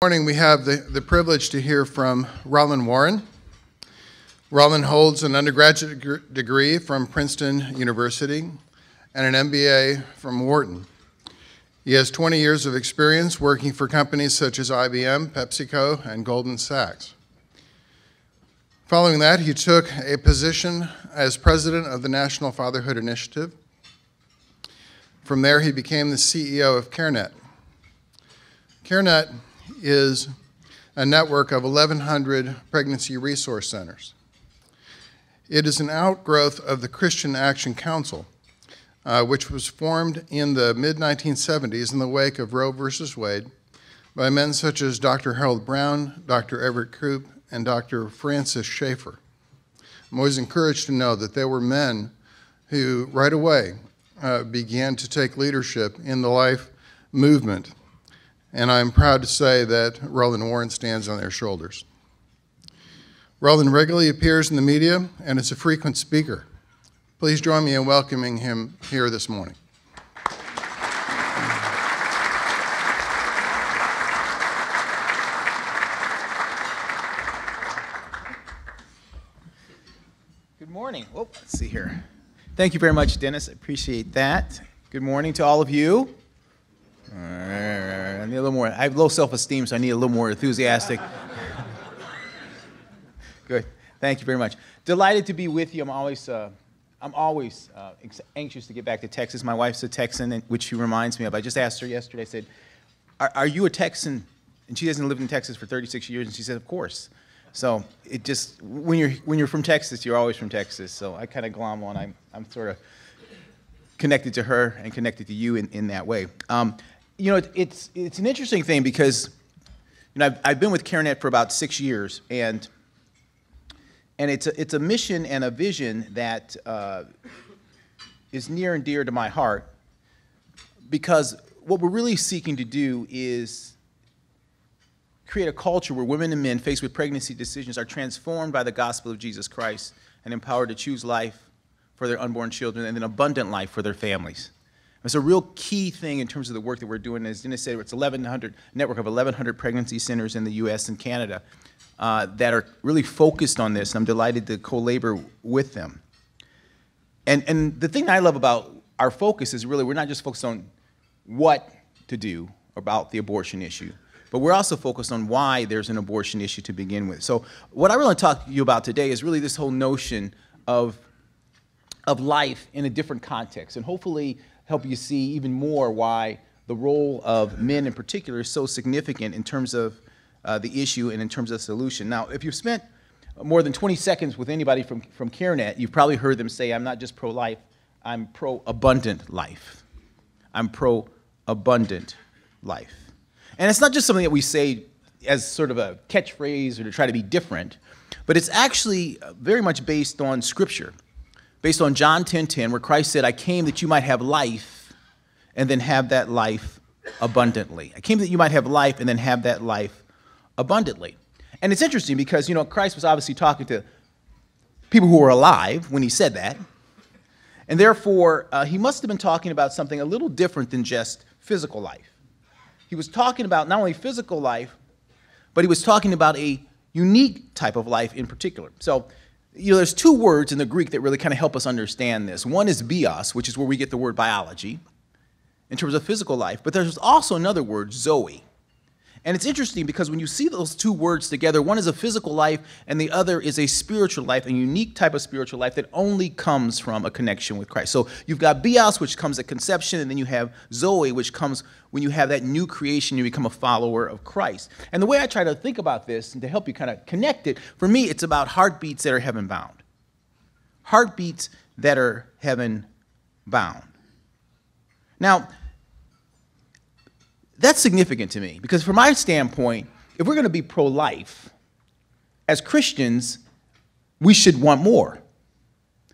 Morning, we have the privilege to hear from Roland Warren. Roland holds an undergraduate degree from Princeton University and an MBA from Wharton. He has 20 years of experience working for companies such as IBM, PepsiCo, and Goldman Sachs. Following that, he took a position as president of the National Fatherhood Initiative. From there, he became the CEO of CARENET. CARENET is a network of 1,100 pregnancy resource centers. It is an outgrowth of the Christian Action Council, which was formed in the mid-1970s in the wake of Roe versus Wade by men such as Dr. Harold Brown, Dr. Everett Koop, and Dr. Francis Schaeffer. I'm always encouraged to know that there were men who right away began to take leadership in the life movement. And I'm proud to say that Roland Warren stands on their shoulders. Roland regularly appears in the media and is a frequent speaker. Please join me in welcoming him here this morning. Good morning. Oh, let's see here. Thank you very much, Dennis. I appreciate that. Good morning to all of you. I need a little more. I have low self-esteem, so I need a little more enthusiastic. Good. Thank you very much. Delighted to be with you. I'm always anxious to get back to Texas. My wife's a Texan, which she reminds me of. I just asked her yesterday. I said, "Are you a Texan?" And she hasn't lived in Texas for 36 years, and she said, "Of course." So it just when you're from Texas, you're always from Texas. So I kind of glom on. I'm sort of connected to her and connected to you in that way. You know, it's an interesting thing because, you know, I've been with CARENET for about 6 years, and it's a mission and a vision that is near and dear to my heart, because what we're really seeking to do is create a culture where women and men faced with pregnancy decisions are transformed by the gospel of Jesus Christ and empowered to choose life for their unborn children and an abundant life for their families. It's a real key thing in terms of the work that we're doing. As Dennis said, it's 1,100 network of 1,100 pregnancy centers in the U.S. and Canada that are really focused on this. And I'm delighted to co-labor with them. And the thing I love about our focus is really we're not just focused on what to do about the abortion issue, but we're also focused on why there's an abortion issue to begin with. So what I really want to talk to you about today is really this whole notion of life in a different context, and hopefully help you see even more why the role of men in particular is so significant in terms of the issue and in terms of the solution. Now, if you've spent more than 20 seconds with anybody from CARENET, you've probably heard them say, "I'm not just pro-life, I'm pro-abundant life. I'm pro-abundant life." And it's not just something that we say as sort of a catchphrase or to try to be different, but it's actually very much based on Scripture. Based on John 10:10, where Christ said, "I came that you might have life and then have that life abundantly." I came that you might have life and then have that life abundantly. And it's interesting because, you know, Christ was obviously talking to people who were alive when he said that. And therefore, he must have been talking about something a little different than just physical life. He was talking about not only physical life, but he was talking about a unique type of life in particular. So, you know, there's two words in the Greek that really kind of help us understand this. One is bios, which is where we get the word biology in terms of physical life, but there's also another word, zoe. And it's interesting because when you see those two words together, one is a physical life and the other is a spiritual life, a unique type of spiritual life that only comes from a connection with Christ. So you've got bios, which comes at conception, and then you have zoe, which comes when you have that new creation, you become a follower of Christ. And the way I try to think about this and to help you kind of connect it, for me, it's about heartbeats that are heaven-bound. Heartbeats that are heaven-bound. Now, that's significant to me because from my standpoint, if we're going to be pro-life, as Christians, we should want more.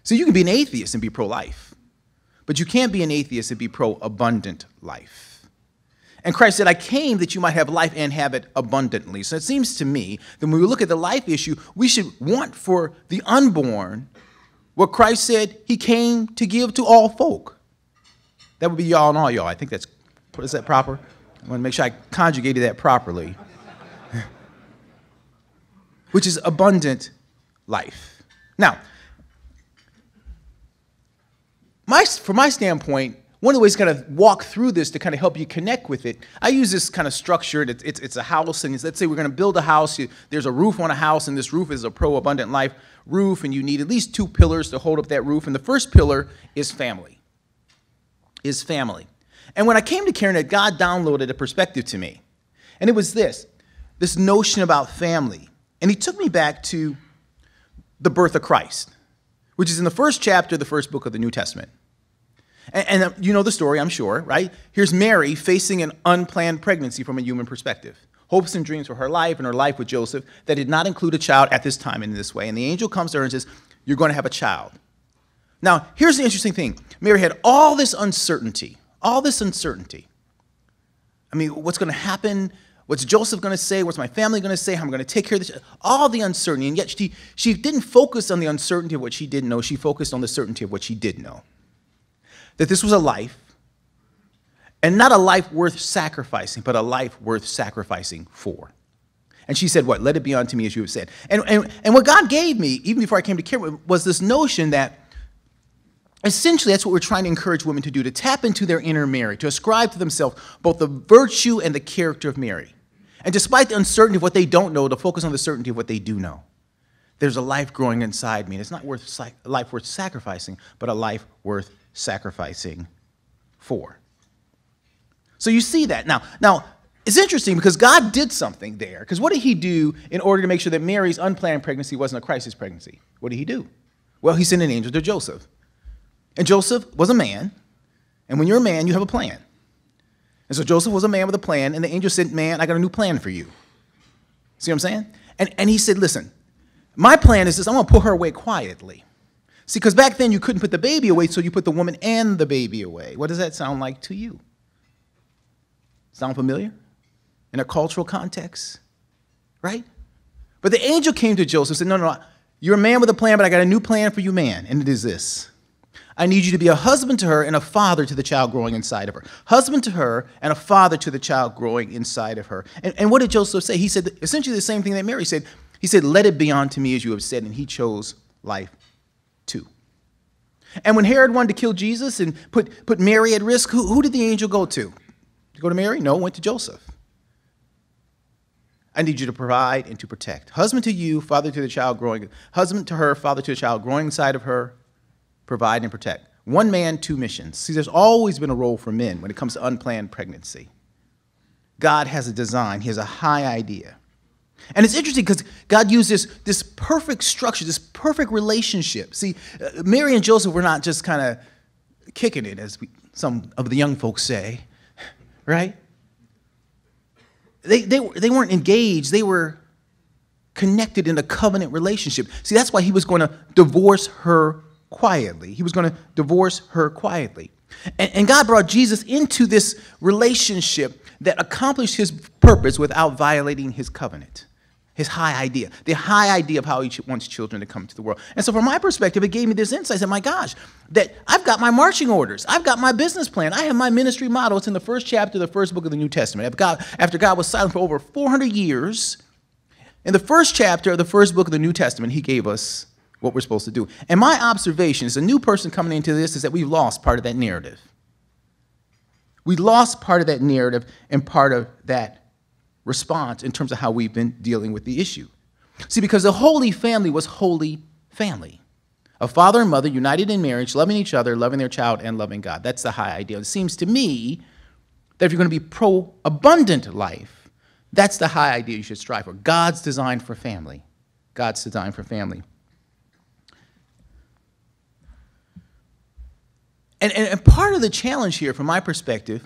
So you can be an atheist and be pro-life, but you can't be an atheist and be pro-abundant life. And Christ said, "I came that you might have life and have it abundantly." So it seems to me that when we look at the life issue, we should want for the unborn what Christ said he came to give to all folk. That would be y'all and all y'all. I think that's, is that proper? I want to make sure I conjugated that properly. which is abundant life. Now, from my standpoint, one of the ways to kind of walk through this to kind of help you connect with it, I use this kind of structure. It's a house, and let's say we're going to build a house. There's a roof on a house, and this roof is a pro-abundant life roof, and you need at least 2 pillars to hold up that roof. And the first pillar is family. And when I came to CARENET, God downloaded a perspective to me. And it was this notion about family. And he took me back to the birth of Christ, which is in the first chapter of the first book of the New Testament. And you know the story, I'm sure, right? Here's Mary facing an unplanned pregnancy from a human perspective. Hopes and dreams for her life and her life with Joseph that did not include a child at this time in this way. And the angel comes to her and says, you're going to have a child. Now, here's the interesting thing. Mary had all this uncertainty. I mean, what's going to happen? What's Joseph going to say? What's my family going to say? How am I going to take care of this? All the uncertainty. And yet she didn't focus on the uncertainty of what she didn't know. She focused on the certainty of what she did know. That this was a life, and not a life worth sacrificing, but a life worth sacrificing for. And she said, what? Let it be unto me as you have said. And what God gave me, even before I came to CARENET, was this notion that essentially that's what we're trying to encourage women to do, to tap into their inner Mary, to ascribe to themselves both the virtue and the character of Mary. And despite the uncertainty of what they don't know, to focus on the certainty of what they do know. There's a life growing inside me, and it's not a life worth sacrificing, but a life worth sacrificing for. So you see that. Now it's interesting because God did something there. Because what did he do in order to make sure that Mary's unplanned pregnancy wasn't a crisis pregnancy? What did he do? Well, he sent an angel to Joseph. And Joseph was a man. And when you're a man, you have a plan. And so Joseph was a man with a plan, and the angel said, man, I got a new plan for you. See what I'm saying? And he said, listen, my plan is this, I'm going to put her away quietly. See, because back then you couldn't put the baby away, so you put the woman and the baby away. What does that sound like to you? Sound familiar? In a cultural context, right? But the angel came to Joseph and said, no, you're a man with a plan, but I got a new plan for you, man, and it is this. I need you to be a husband to her and a father to the child growing inside of her. Husband to her and a father to the child growing inside of her. And what did Joseph say? He said essentially the same thing that Mary said. He said, let it be unto me as you have said, and he chose life too. And when Herod wanted to kill Jesus and put Mary at risk, who did the angel go to? Did he go to Mary? No, went to Joseph. I need you to provide and to protect. Husband to you, father to the child growing. Husband to her, father to the child growing inside of her. Provide and protect. One man, 2 missions. See, there's always been a role for men when it comes to unplanned pregnancy. God has a design. He has a high idea. And it's interesting because God used this perfect structure, this perfect relationship. See, Mary and Joseph were not just kind of kicking it, as some of the young folks say, right? They weren't engaged. They were connected in a covenant relationship. See, that's why he was going to divorce her quietly. He was going to divorce her quietly. And God brought Jesus into this relationship that accomplished his purpose without violating his covenant. His high idea, the high idea of how he wants children to come to the world. And so from my perspective, it gave me this insight. I said, my gosh, that I've got my marching orders. I've got my business plan. I have my ministry model. It's in the first chapter of the first book of the New Testament. After God was silent for over 400 years, in the first chapter of the first book of the New Testament, he gave us what we're supposed to do. And my observation as a new person coming into this is that we've lost part of that narrative. We lost part of that narrative and part of that response in terms of how we've been dealing with the issue. See, because the Holy Family was holy family. A father and mother united in marriage, loving each other, loving their child, and loving God. That's the high ideal. It seems to me that if you're going to be pro-abundant life, that's the high idea you should strive for. God's design for family. God's design for family. And part of the challenge here, from my perspective,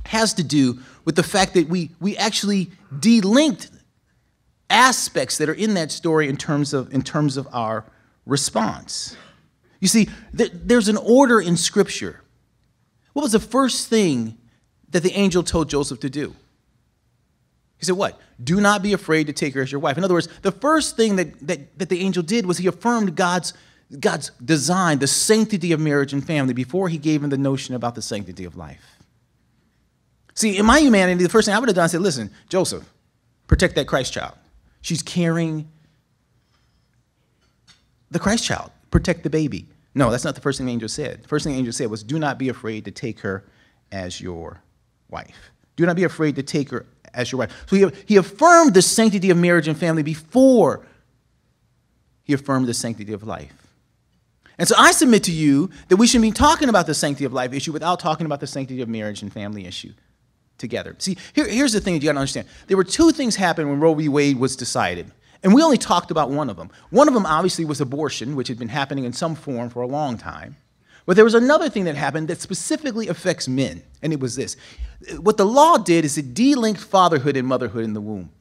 has to do with the fact that we actually delinked aspects that are in that story in terms of our response. You see, there's an order in Scripture. What was the first thing that the angel told Joseph to do? He said, what? Do not be afraid to take her as your wife. In other words, the first thing that the angel did was he affirmed God's design, the sanctity of marriage and family, before he gave him the notion about the sanctity of life. See, in my humanity, the first thing I would have done is said, listen, Joseph, protect that Christ child. She's carrying the Christ child. Protect the baby. No, that's not the first thing the angel said. The first thing the angel said was, do not be afraid to take her as your wife. Do not be afraid to take her as your wife. So he affirmed the sanctity of marriage and family before he affirmed the sanctity of life. And so I submit to you that we shouldn't be talking about the sanctity of life issue without talking about the sanctity of marriage and family issue together. See, here's the thing that you got to understand. There were two things happened when Roe v. Wade was decided. And we only talked about one of them. One of them obviously was abortion, which had been happening in some form for a long time. But there was another thing that happened that specifically affects men, and it was this. What the law did is it delinked fatherhood and motherhood in the womb.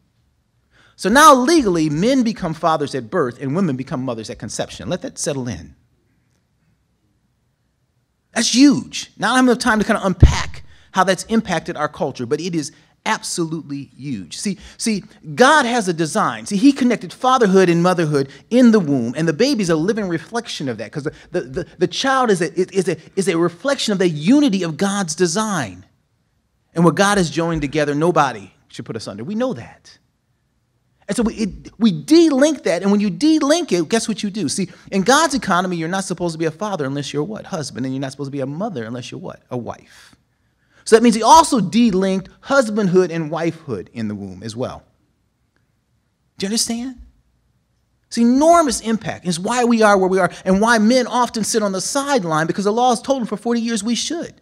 So now legally, men become fathers at birth and women become mothers at conception. Let that settle in. That's huge. Now I don't have enough time to kind of unpack how that's impacted our culture, but it is absolutely huge. See, God has a design. See, he connected fatherhood and motherhood in the womb, and the baby's a living reflection of that, because the child is a reflection of the unity of God's design. And what God has joined together, nobody should put us under. We know that. And so we de-link that, and when you de-link it, guess what you do? See, in God's economy, you're not supposed to be a father unless you're what? Husband, and you're not supposed to be a mother unless you're what? A wife. So that means he also de-linked husbandhood and wifehood in the womb as well. Do you understand? It's enormous impact. It's why we are where we are and why men often sit on the sideline, because the law has told them for 40 years we should.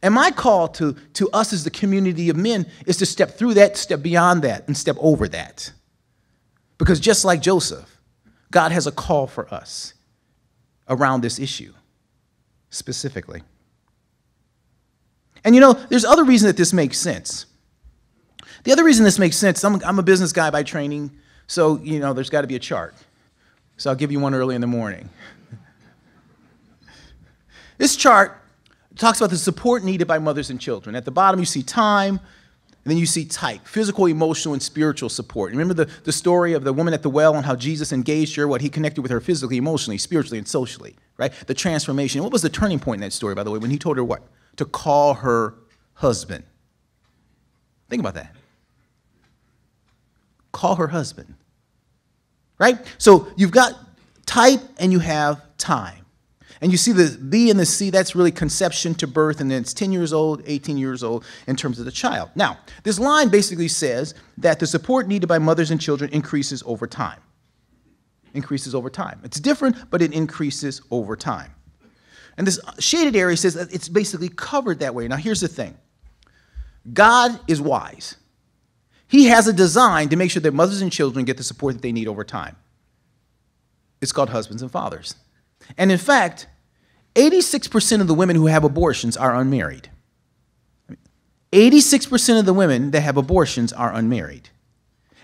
And my call to us as the community of men is to step through that, step beyond that, and step over that. Because just like Joseph, God has a call for us around this issue specifically. And you know, there's other reason that this makes sense. The other reason this makes sense, I'm a business guy by training, so you know, there's got to be a chart. So I'll give you one early in the morning. This chart talks about the support needed by mothers and children. At the bottom, you see time, and then you see type, physical, emotional, and spiritual support. Remember the story of the woman at the well and how Jesus engaged her, what he connected with her physically, emotionally, spiritually, and socially, right? The transformation. What was the turning point in that story, by the way, when he told her what? To call her husband. Think about that. Call her husband, right? So you've got type and you have time. And you see the B and the C, that's really conception to birth, and then it's 10 years old, 18 years old in terms of the child. Now, this line basically says that the support needed by mothers and children increases over time. Increases over time. It's different, but it increases over time. And this shaded area says that it's basically covered that way. Now, here's the thing. God is wise. He has a design to make sure that mothers and children get the support that they need over time. It's called husbands and fathers. And in fact, 86% of the women who have abortions are unmarried. 86% of the women that have abortions are unmarried.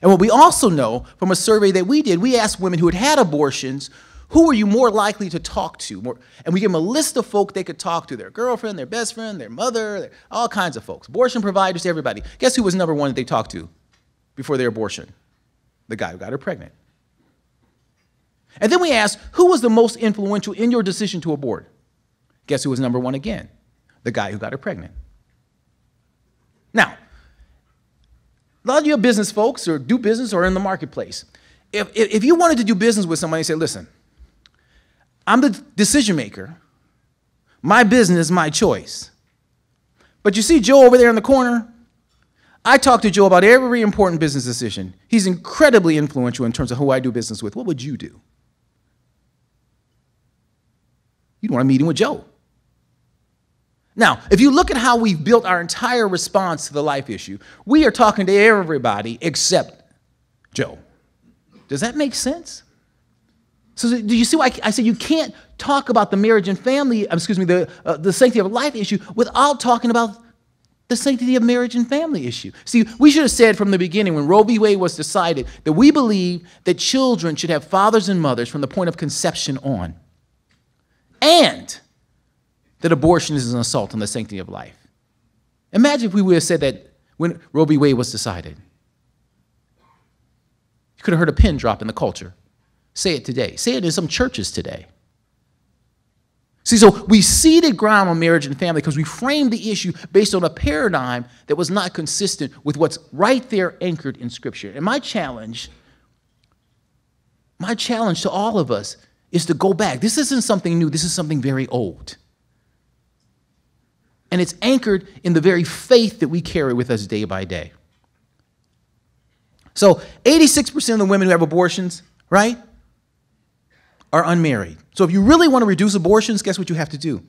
And what we also know from a survey that we did, we asked women who had had abortions, who were you more likely to talk to? And we gave them a list of folk they could talk to, their girlfriend, their best friend, their mother, all kinds of folks, abortion providers, everybody. Guess who was number one that they talked to before their abortion? The guy who got her pregnant. And then we asked, who was the most influential in your decision to abort? Guess who was number one again? The guy who got her pregnant. Now, a lot of you are business folks or do business or in the marketplace. If you wanted to do business with somebody and say, listen, I'm the decision maker. My business, my choice. But you see Joe over there in the corner? I talk to Joe about every important business decision. He's incredibly influential in terms of who I do business with. What would you do? You'd want a meeting with Joe. Now, if you look at how we've built our entire response to the life issue, we are talking to everybody except Joe. Does that make sense? So do you see why I said you can't talk about the marriage and family, the sanctity of life issue without talking about the sanctity of marriage and family issue? See, we should have said from the beginning when Roe v. Wade was decided that we believe that children should have fathers and mothers from the point of conception on, and that abortion is an assault on the sanctity of life. Imagine if we would have said that when Roe v. Wade was decided. You could have heard a pin drop in the culture. Say it today. Say it in some churches today. See, so we seeded ground on marriage and family because we framed the issue based on a paradigm that was not consistent with what's right there anchored in Scripture. And my challenge to all of us is to go back. This isn't something new. This is something very old. And it's anchored in the very faith that we carry with us day by day. So 86% of the women who have abortions, right, are unmarried. So if you really want to reduce abortions, guess what you have to do?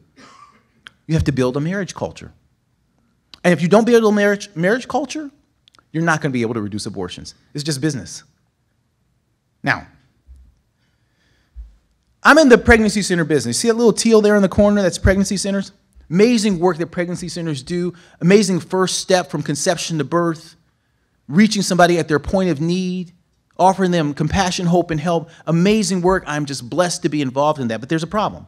You have to build a marriage culture. And if you don't build a marriage culture, you're not going to be able to reduce abortions. It's just business. Now, I'm in the pregnancy center business. See that little teal there in the corner? That's pregnancy centers. Amazing work that pregnancy centers do. Amazing first step from conception to birth. Reaching somebody at their point of need. Offering them compassion, hope, and help. Amazing work. I'm just blessed to be involved in that. But there's a problem.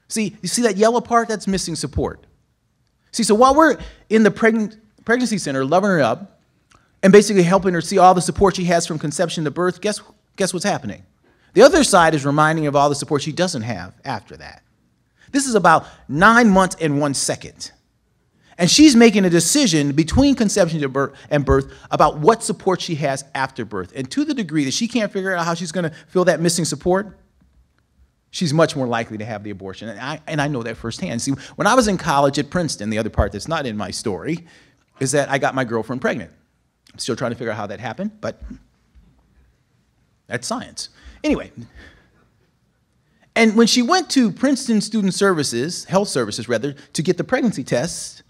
See, you see that yellow part? That's missing support. See, so while we're in the pregnancy center, loving her up, and basically helping her see all the support she has from conception to birth, guess what's happening? The other side is reminding her of all the support she doesn't have after that. This is about 9 months and 1 second. And she's making a decision between conception and birth about what support she has after birth. And to the degree that she can't figure out how she's going to fill that missing support, she's much more likely to have the abortion. And I know that firsthand. See, when I was in college at Princeton, the other part that's not in my story is that I got my girlfriend pregnant. I'm still trying to figure out how that happened, but that's science. Anyway, and when she went to Princeton Student Services, Health Services rather, to get the pregnancy test,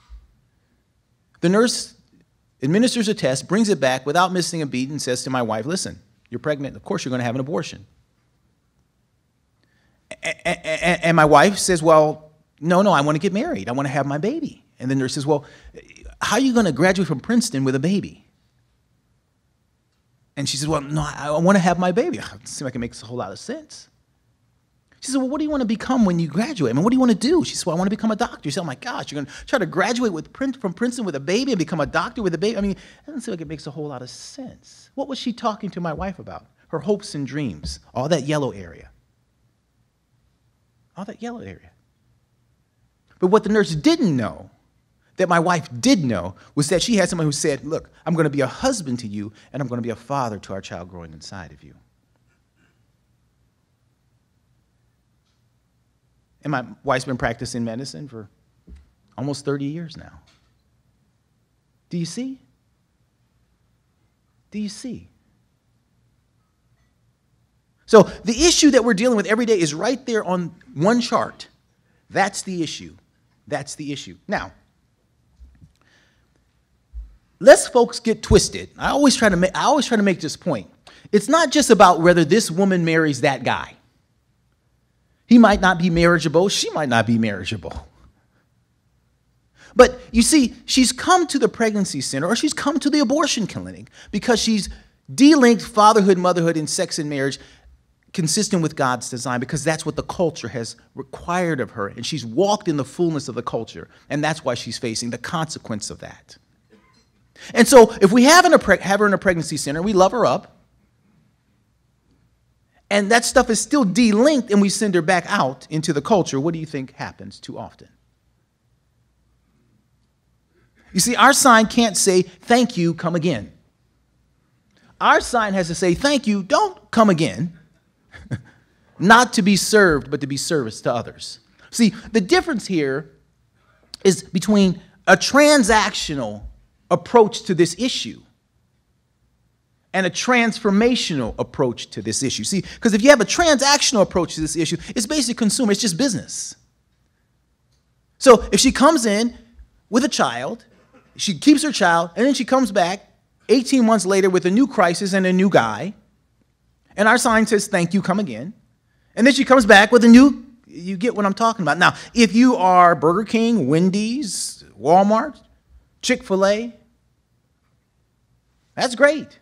the nurse administers a test, brings it back without missing a beat, and says to my wife, listen, you're pregnant. Of course you're going to have an abortion. And my wife says, well, no, I want to get married. I want to have my baby. And the nurse says, well, how are you going to graduate from Princeton with a baby? And she says, well, no, I want to have my baby. It seems like it makes a whole lot of sense. She said, well, what do you want to become when you graduate? I mean, what do you want to do? She said, well, I want to become a doctor. She said, oh, my gosh, you're going to try to graduate from Princeton with a baby and become a doctor with a baby? I mean, it doesn't seem like it makes a whole lot of sense. What was she talking to my wife about? Her hopes and dreams, all that yellow area. All that yellow area. But what the nurse didn't know, that my wife did know, was that she had someone who said, look, I'm going to be a husband to you, and I'm going to be a father to our child growing inside of you. And my wife's been practicing medicine for almost 30 years now. Do you see? Do you see? So the issue that we're dealing with every day is right there on one chart. That's the issue. That's the issue. Now, lest folks get twisted, I always try to make this point. It's not just about whether this woman marries that guy. He might not be marriageable. She might not be marriageable. But you see, she's come to the pregnancy center or she's come to the abortion clinic because she's delinked fatherhood, motherhood, and sex and marriage consistent with God's design, because that's what the culture has required of her. And she's walked in the fullness of the culture. And that's why she's facing the consequence of that. And so if we have her in a pregnancy center, we love her up, and that stuff is still delinked and we send her back out into the culture, what do you think happens too often? You see, our sign can't say, thank you, come again. Our sign has to say, thank you, don't come again. Not to be served, but to be service to others. See, the difference here is between a transactional approach to this issue and a transformational approach to this issue. See, because if you have a transactional approach to this issue, it's basically consumer, it's just business. So if she comes in with a child, she keeps her child, and then she comes back 18 months later with a new crisis and a new guy, and our sign says, thank you, come again. And then she comes back with a new, you get what I'm talking about. Now, if you are Burger King, Wendy's, Walmart, Chick-fil-A, that's great,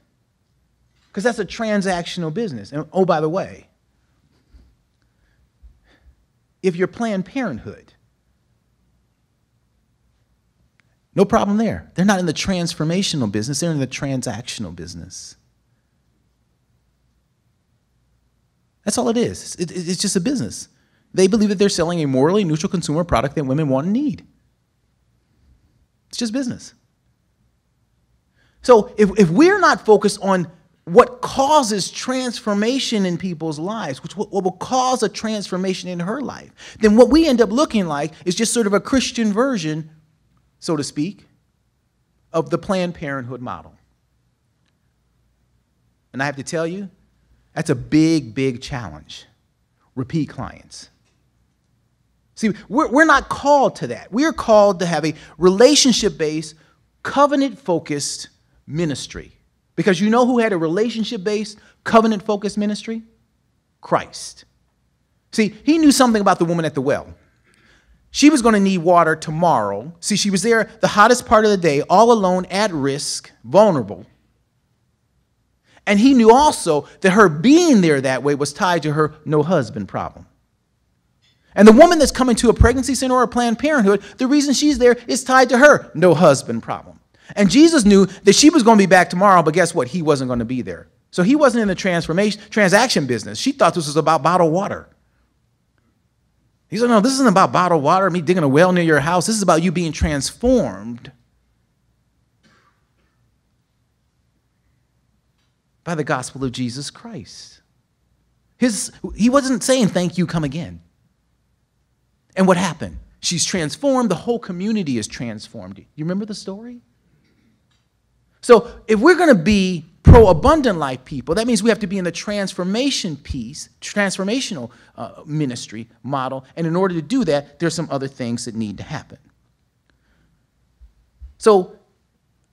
because that's a transactional business. And oh, by the way, if you're Planned Parenthood, no problem there. They're not in the transformational business, they're in the transactional business. That's all it is. It's just a business. They believe that they're selling a morally neutral consumer product that women want and need. It's just business. So if we're not focused on what causes transformation in people's lives, what will cause a transformation in her life, then what we end up looking like is just sort of a Christian version, so to speak, of the Planned Parenthood model. And I have to tell you, that's a big, big challenge. Repeat clients. See, we're not called to that. We're called to have a relationship-based, covenant-focused ministry. Because you know who had a relationship-based, covenant-focused ministry? Christ. See, he knew something about the woman at the well. She was going to need water tomorrow. See, she was there the hottest part of the day, all alone, at risk, vulnerable. And he knew also that her being there that way was tied to her no husband problem. And the woman that's coming to a pregnancy center or a Planned Parenthood, the reason she's there is tied to her no husband problem. And Jesus knew that she was going to be back tomorrow, but guess what? He wasn't going to be there. So he wasn't in the transaction business. She thought this was about bottled water. He said, no, this isn't about bottled water, me digging a well near your house. This is about you being transformed by the gospel of Jesus Christ. He wasn't saying, thank you, come again. And what happened? She's transformed. The whole community is transformed. You remember the story? So if we're going to be pro-abundant life people, that means we have to be in the transformation piece, transformational ministry model. And in order to do that, there's some other things that need to happen. So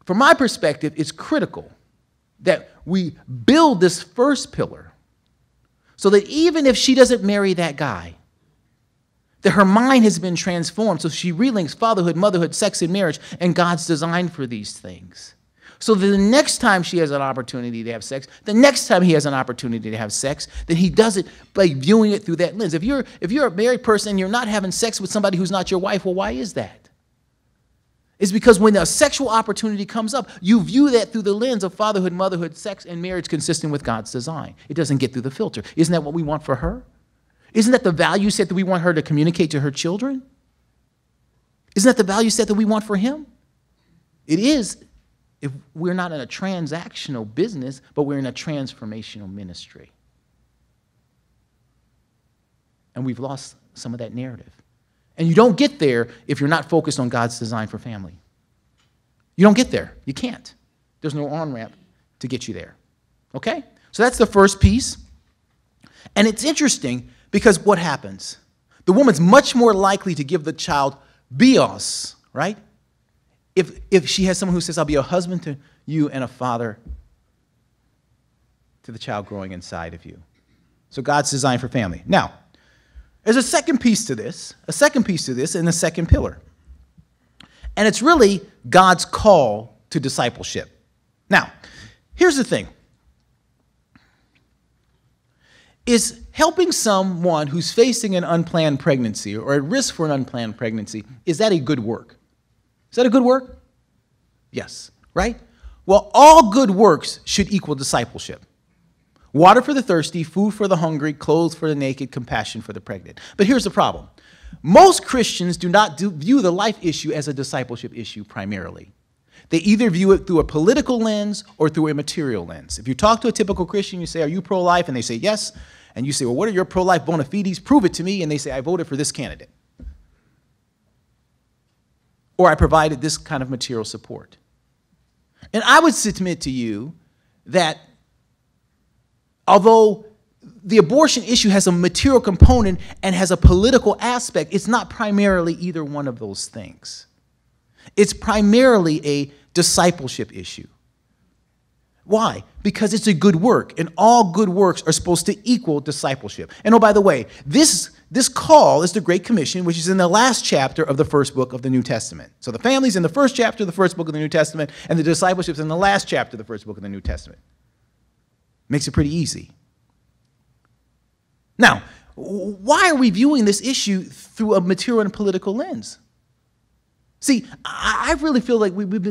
from my perspective, it's critical that we build this first pillar so that even if she doesn't marry that guy, that her mind has been transformed so she relinks fatherhood, motherhood, sex, and marriage and God's design for these things. So that the next time she has an opportunity to have sex, the next time he has an opportunity to have sex, then he does it by viewing it through that lens. If you're a married person and you're not having sex with somebody who's not your wife, well, why is that? It's because when a sexual opportunity comes up, you view that through the lens of fatherhood, motherhood, sex, and marriage consistent with God's design. It doesn't get through the filter. Isn't that what we want for her? Isn't that the value set that we want her to communicate to her children? Isn't that the value set that we want for him? It is if we're not in a transactional business, but we're in a transformational ministry. And we've lost some of that narrative. And you don't get there if you're not focused on God's design for family. You don't get there. You can't. There's no on-ramp to get you there. Okay? So that's the first piece. And it's interesting because what happens? The woman's much more likely to give the child bios, right? If she has someone who says, I'll be a husband to you and a father to the child growing inside of you. So God's design for family. Now, there's a second piece to this, and the second pillar. And it's really God's call to discipleship. Now, here's the thing. Is helping someone who's facing an unplanned pregnancy or at risk for an unplanned pregnancy, is that a good work? Is that a good work? Yes, right? Well, all good works should equal discipleship. Water for the thirsty, food for the hungry, clothes for the naked, compassion for the pregnant. But here's the problem. Most Christians do not view the life issue as a discipleship issue primarily. They either view it through a political lens or through a material lens. If you talk to a typical Christian, you say, are you pro-life? And they say, yes. And you say, well, what are your pro-life bona fides? Prove it to me. And they say, I voted for this candidate. Or I provided this kind of material support. And I would submit to you that although the abortion issue has a material component and has a political aspect, it's not primarily either one of those things. It's primarily a discipleship issue. Why? Because it's a good work, and all good works are supposed to equal discipleship. And oh, by the way, this call is the Great Commission, which is in the last chapter of the first book of the New Testament. So the family's in the first chapter of the first book of the New Testament, and the discipleship's in the last chapter of the first book of the New Testament. Makes it pretty easy. Now, why are we viewing this issue through a material and political lens? See, I really feel like we've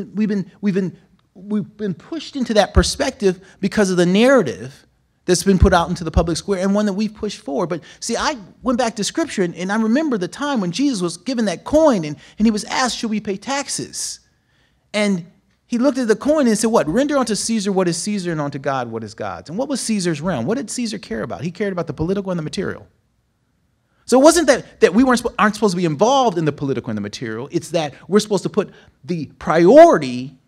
been pushed into that perspective because of the narrative that's been put out into the public square and one that we've pushed forward. But see, I went back to Scripture, and I remember the time when Jesus was given that coin, and he was asked, should we pay taxes? And he looked at the coin and said, what? Render unto Caesar what is Caesar, and unto God what is God's. And what was Caesar's realm? What did Caesar care about? He cared about the political and the material. So it wasn't that we aren't supposed to be involved in the political and the material. It's that we're supposed to put the priority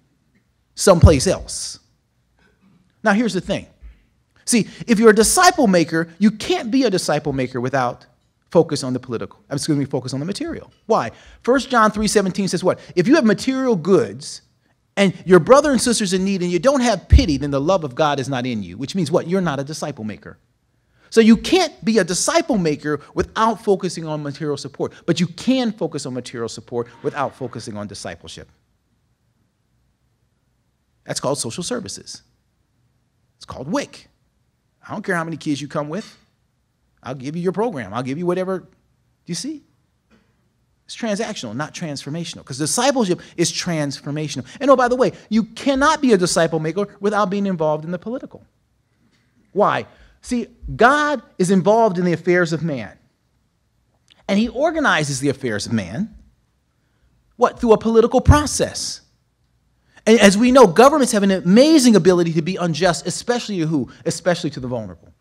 someplace else. Now, here's the thing. See, if you're a disciple maker, you can't be a disciple maker without focus on the focus on the material. Why? 1 John 3:17 says what? If you have material goods and your brother and sister's in need and you don't have pity, then the love of God is not in you, which means what? You're not a disciple maker. So you can't be a disciple maker without focusing on material support, but you can focus on material support without focusing on discipleship. That's called social services. It's called WIC. I don't care how many kids you come with. I'll give you your program. I'll give you whatever. Do you see? It's transactional, not transformational, because discipleship is transformational. And oh, by the way, you cannot be a disciple maker without being involved in the political. Why? See, God is involved in the affairs of man, and he organizes the affairs of man, what? Through a political process. And as we know, governments have an amazing ability to be unjust, especially to who? Especially to the vulnerable.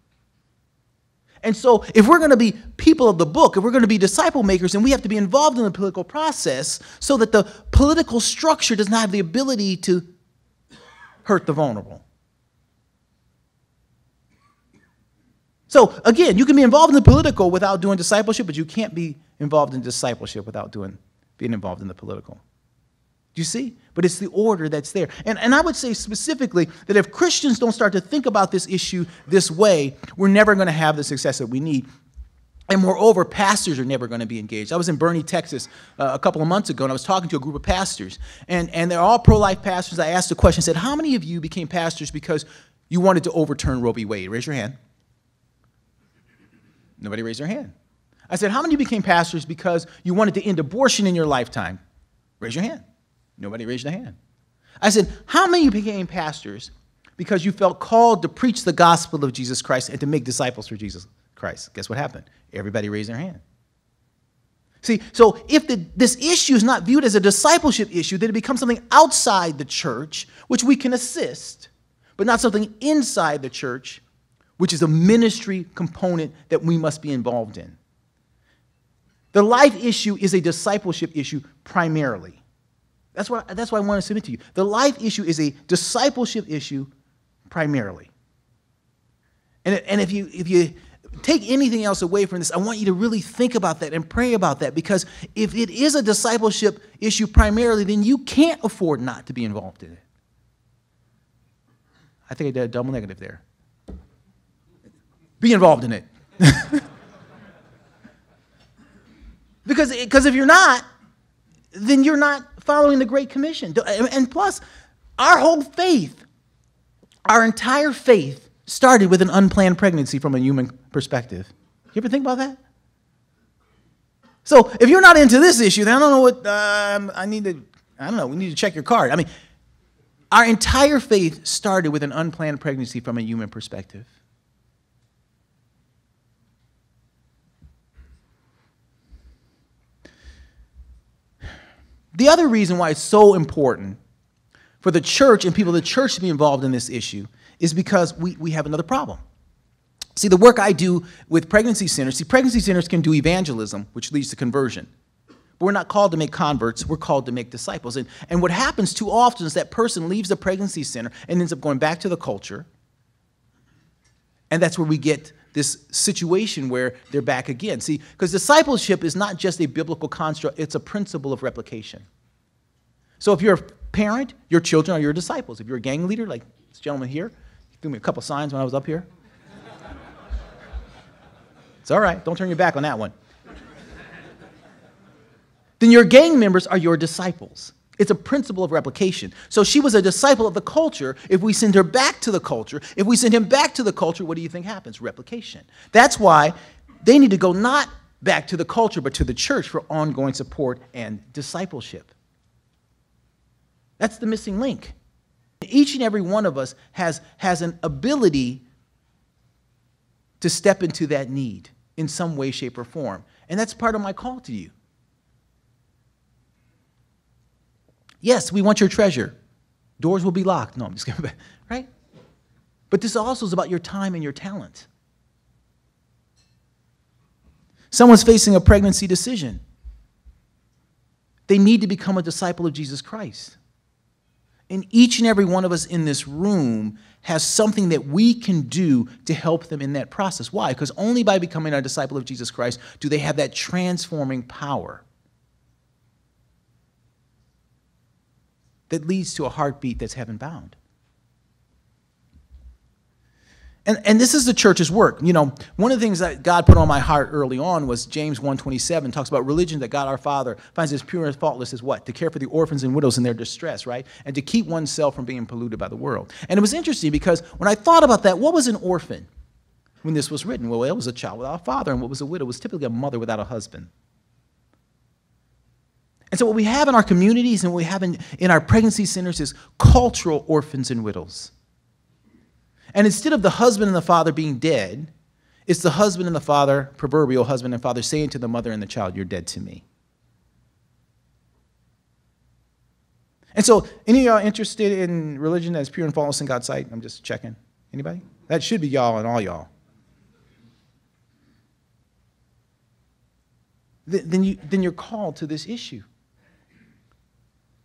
And so if we're going to be people of the book, if we're going to be disciple makers, then we have to be involved in the political process so that the political structure does not have the ability to hurt the vulnerable. So again, you can be involved in the political without doing discipleship, but you can't be involved in discipleship without being involved in the political. Do you see? But it's the order that's there. And I would say specifically that if Christians don't start to think about this issue this way, we're never going to have the success that we need. And moreover, pastors are never going to be engaged. I was in Boerne, Texas a couple of months ago, and I was talking to a group of pastors. And they're all pro-life pastors. I asked a question, I said, how many of you became pastors because you wanted to overturn Roe v. Wade? Raise your hand. Nobody raised their hand. I said, how many of you became pastors because you wanted to end abortion in your lifetime? Raise your hand. Nobody raised their hand. I said, how many of you became pastors because you felt called to preach the gospel of Jesus Christ and to make disciples for Jesus Christ? Guess what happened? Everybody raised their hand. See, so if this issue is not viewed as a discipleship issue, then it becomes something outside the church, which we can assist, but not something inside the church, which is a ministry component that we must be involved in. The life issue is a discipleship issue primarily. That's why I want to submit to you. The life issue is a discipleship issue primarily. And if you take anything else away from this, I want you to really think about that and pray about that, because if it is a discipleship issue primarily, then you can't afford not to be involved in it. I think I did a double negative there. Be involved in it. Because if you're not, then you're not following the Great Commission. And plus, our whole faith, our entire faith started with an unplanned pregnancy from a human perspective. You ever think about that? So if you're not into this issue, then I don't know what, we need to check your card. I mean, our entire faith started with an unplanned pregnancy from a human perspective. The other reason why it's so important for the church and people of the church to be involved in this issue is because we have another problem. See, the work I do with pregnancy centers, pregnancy centers can do evangelism, which leads to conversion. But we're not called to make converts, we're called to make disciples. And what happens too often is that person leaves the pregnancy center and ends up going back to the culture. And that's where we get this situation where they're back again. See, because discipleship is not just a biblical construct, it's a principle of replication. So if you're a parent, your children are your disciples. If you're a gang leader, like this gentleman here, he threw me a couple signs when I was up here. It's all right, don't turn your back on that one. Then your gang members are your disciples. It's a principle of replication. So she was a disciple of the culture. If we send her back to the culture, if we send him back to the culture, what do you think happens? Replication. That's why they need to go not back to the culture, but to the church for ongoing support and discipleship. That's the missing link. Each and every one of us has an ability to step into that need in some way, shape, or form. And that's part of my call to you. Yes, we want your treasure. Doors will be locked. No, I'm just kidding. Right? But this also is about your time and your talent. Someone's facing a pregnancy decision. They need to become a disciple of Jesus Christ. And each and every one of us in this room has something that we can do to help them in that process. Why? Because only by becoming a disciple of Jesus Christ do they have that transforming power that leads to a heartbeat that's heaven-bound. And this is the church's work. You know, one of the things that God put on my heart early on was James 1:27 talks about religion that God our Father finds as pure and faultless as what? To care for the orphans and widows in their distress, right? And to keep oneself from being polluted by the world. And it was interesting because when I thought about that, what was an orphan when this was written? Well, it was a child without a father, and what was a widow? It was typically a mother without a husband. And so what we have in our communities and what we have in our pregnancy centers is cultural orphans and widows. And instead of the husband and the father being dead, it's the husband and the father, proverbial husband and father, saying to the mother and the child, "You're dead to me." And so, any of y'all interested in religion that's pure and faultless in God's sight? I'm just checking. Anybody? That should be y'all and all y'all. Then you're called to this issue.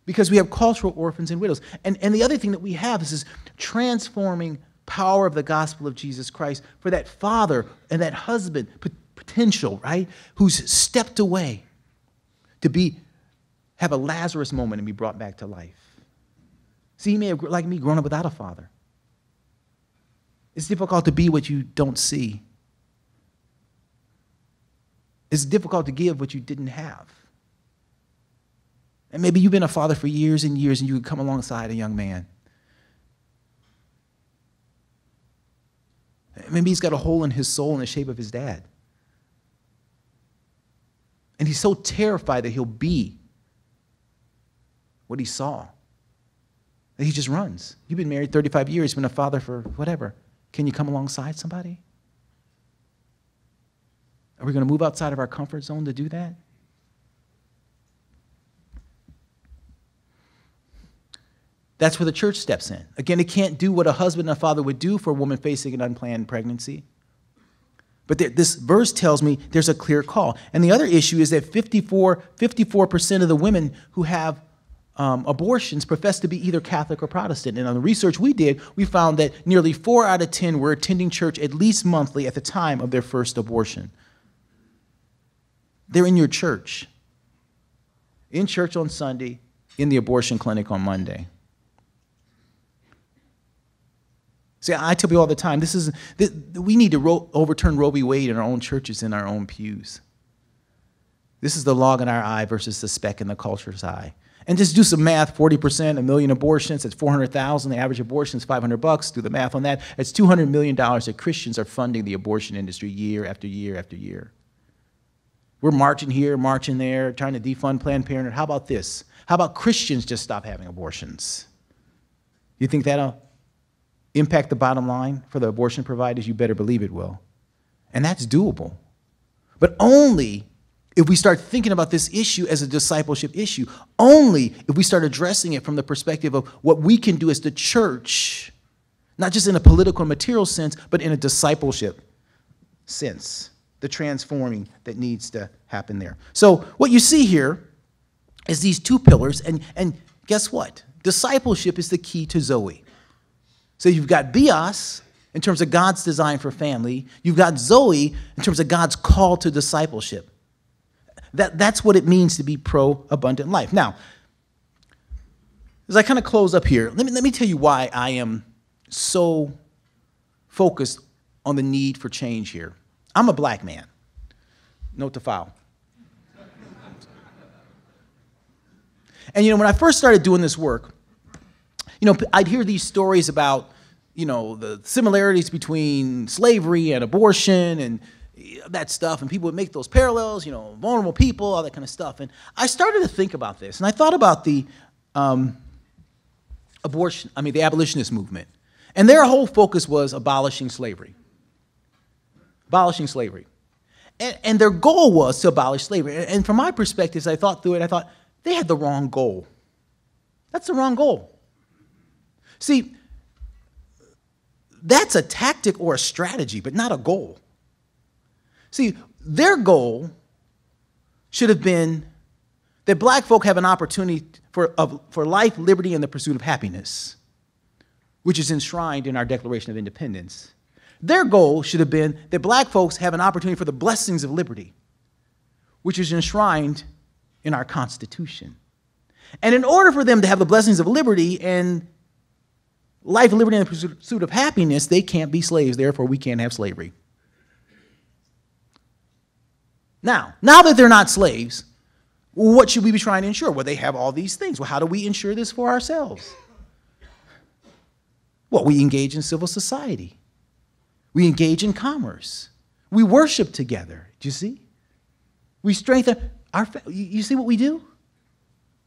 Because we have cultural orphans and widows. And the other thing that we have is this transforming power of the gospel of Jesus Christ for that father and that husband potential, right? Who's stepped away to have a Lazarus moment and be brought back to life. See, he may have, like me, grown up without a father. It's difficult to be what you don't see. It's difficult to give what you didn't have. And maybe you've been a father for years and years and you would come alongside a young man. Maybe he's got a hole in his soul in the shape of his dad. And he's so terrified that he'll be what he saw that he just runs. You've been married 35 years, been a father for whatever. Can you come alongside somebody? Are we going to move outside of our comfort zone to do that? That's where the church steps in. Again, it can't do what a husband and a father would do for a woman facing an unplanned pregnancy. But this verse tells me there's a clear call. And the other issue is that 54% of the women who have abortions profess to be either Catholic or Protestant. And on the research we did, we found that nearly 4 out of 10 were attending church at least monthly at the time of their first abortion. They're in your church. In church on Sunday, in the abortion clinic on Monday. See, I tell people all the time, we need to overturn Roe v. Wade in our own churches, in our own pews. This is the log in our eye versus the speck in the culture's eye. And just do some math, 40%, 1 million abortions, that's 400,000. The average abortion is $500. Do the math on that. It's $200 million that Christians are funding the abortion industry year after year after year. We're marching here, marching there, trying to defund Planned Parenthood. How about this? How about Christians just stop having abortions? You think that'll impact the bottom line for the abortion providers? You better believe it will. And that's doable. But only if we start thinking about this issue as a discipleship issue. Only if we start addressing it from the perspective of what we can do as the church, not just in a political and material sense, but in a discipleship sense, the transforming that needs to happen there. So what you see here is these two pillars, and guess what? Discipleship is the key to Zoe. So you've got bios in terms of God's design for family. You've got Zoe in terms of God's call to discipleship. That's what it means to be pro-abundant life. Now, as I kind of close up here, let me tell you why I am so focused on the need for change here. I'm a black man. Note to file. And, when I first started doing this work, I'd hear these stories about, the similarities between slavery and abortion and that stuff, and people would make those parallels, vulnerable people, all that kind of stuff. And I started to think about this, and I thought about the abolitionist movement. And their whole focus was abolishing slavery. abolishing slavery. And their goal was to abolish slavery. And from my perspective, as I thought through it, I thought, they had the wrong goal. That's the wrong goal. See, that's a tactic or a strategy, but not a goal. See, their goal should have been that black folk have an opportunity for life, liberty, and the pursuit of happiness, which is enshrined in our Declaration of Independence. Their goal should have been that black folks have an opportunity for the blessings of liberty, which is enshrined in our Constitution. And in order for them to have the blessings of liberty and life, liberty, and the pursuit of happiness, they can't be slaves. Therefore, we can't have slavery. Now that they're not slaves, what should we be trying to ensure? Well, they have all these things. Well, how do we ensure this for ourselves? Well, we engage in civil society. We engage in commerce. We worship together. Do you see? We strengthen our you see what we do?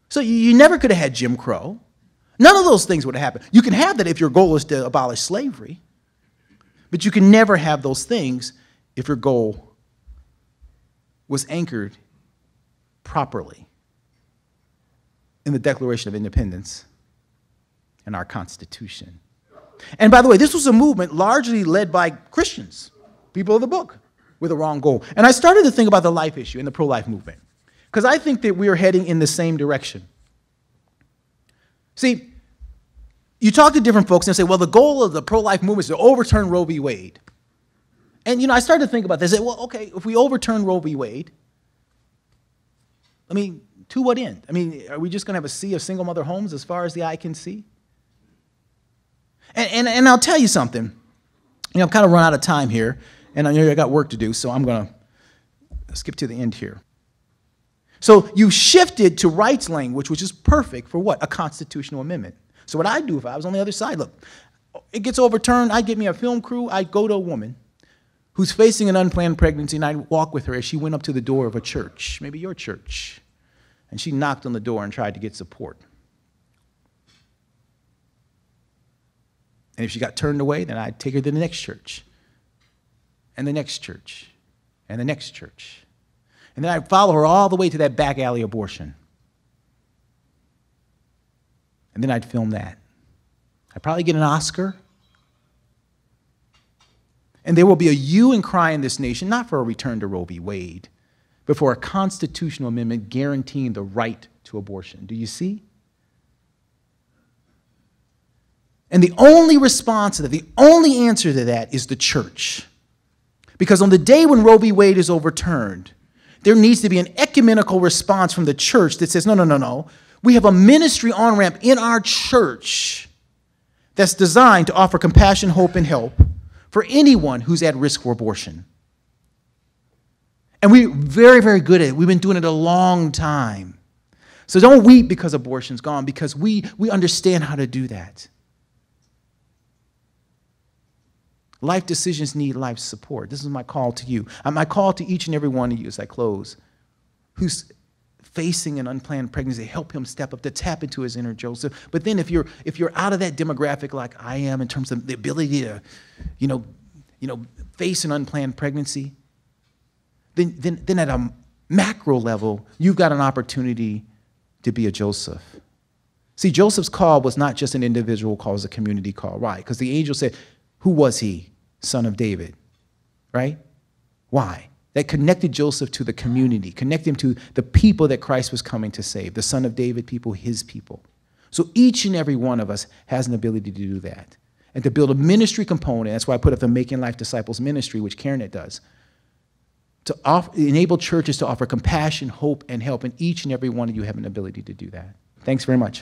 So you never could have had Jim Crow. None of those things would have happened. You can have that if your goal is to abolish slavery, but you can never have those things if your goal was anchored properly in the Declaration of Independence and our Constitution. And by the way, this was a movement largely led by Christians, people of the book, with a wrong goal. And I started to think about the life issue and the pro-life movement, because I think that we are heading in the same direction. See, you talk to different folks and they say, well, the goal of the pro-life movement is to overturn Roe v. Wade. And, I started to think about this. I said, well, okay, if we overturn Roe v. Wade, to what end? Are we just going to have a sea of single mother homes as far as the eye can see? And I'll tell you something. I've kind of run out of time here, and I know I got work to do, so I'm going to skip to the end here. So you shifted to rights language, which is perfect for what? A constitutional amendment. So what I'd do if I was on the other side, look, it gets overturned, I'd get me a film crew, I'd go to a woman who's facing an unplanned pregnancy, and I'd walk with her as she went up to the door of a church, maybe your church, and she knocked on the door and tried to get support. And if she got turned away, then I'd take her to the next church, and the next church, and the next church. And then I'd follow her all the way to that back alley abortion. And then I'd film that. I'd probably get an Oscar. And there will be a hue and cry in this nation, not for a return to Roe v. Wade, but for a constitutional amendment guaranteeing the right to abortion. Do you see? And the only response to that, the only answer to that is the church. Because on the day when Roe v. Wade is overturned, there needs to be an ecumenical response from the church that says, no. We have a ministry on-ramp in our church that's designed to offer compassion, hope, and help for anyone who's at risk for abortion. And we're very, very good at it. We've been doing it a long time. So don't weep because abortion's gone, because we understand how to do that. Life decisions need life support. This is my call to you. My call to each and every one of you as I close, who's facing an unplanned pregnancy, help him step up, to tap into his inner Joseph. But then if you're out of that demographic like I am in terms of the ability to, face an unplanned pregnancy, then at a macro level, you've got an opportunity to be a Joseph. See, Joseph's call was not just an individual call, it was a community call. Why? Because the angel said, who was he? Son of David, right? Why? That connected Joseph to the community, connected him to the people that Christ was coming to save, the Son of David people, his people. So each and every one of us has an ability to do that and to build a ministry component. That's why I put up the Making Life Disciples ministry, which CARENET does, to enable churches to offer compassion, hope, and help, and each and every one of you have an ability to do that. Thanks very much.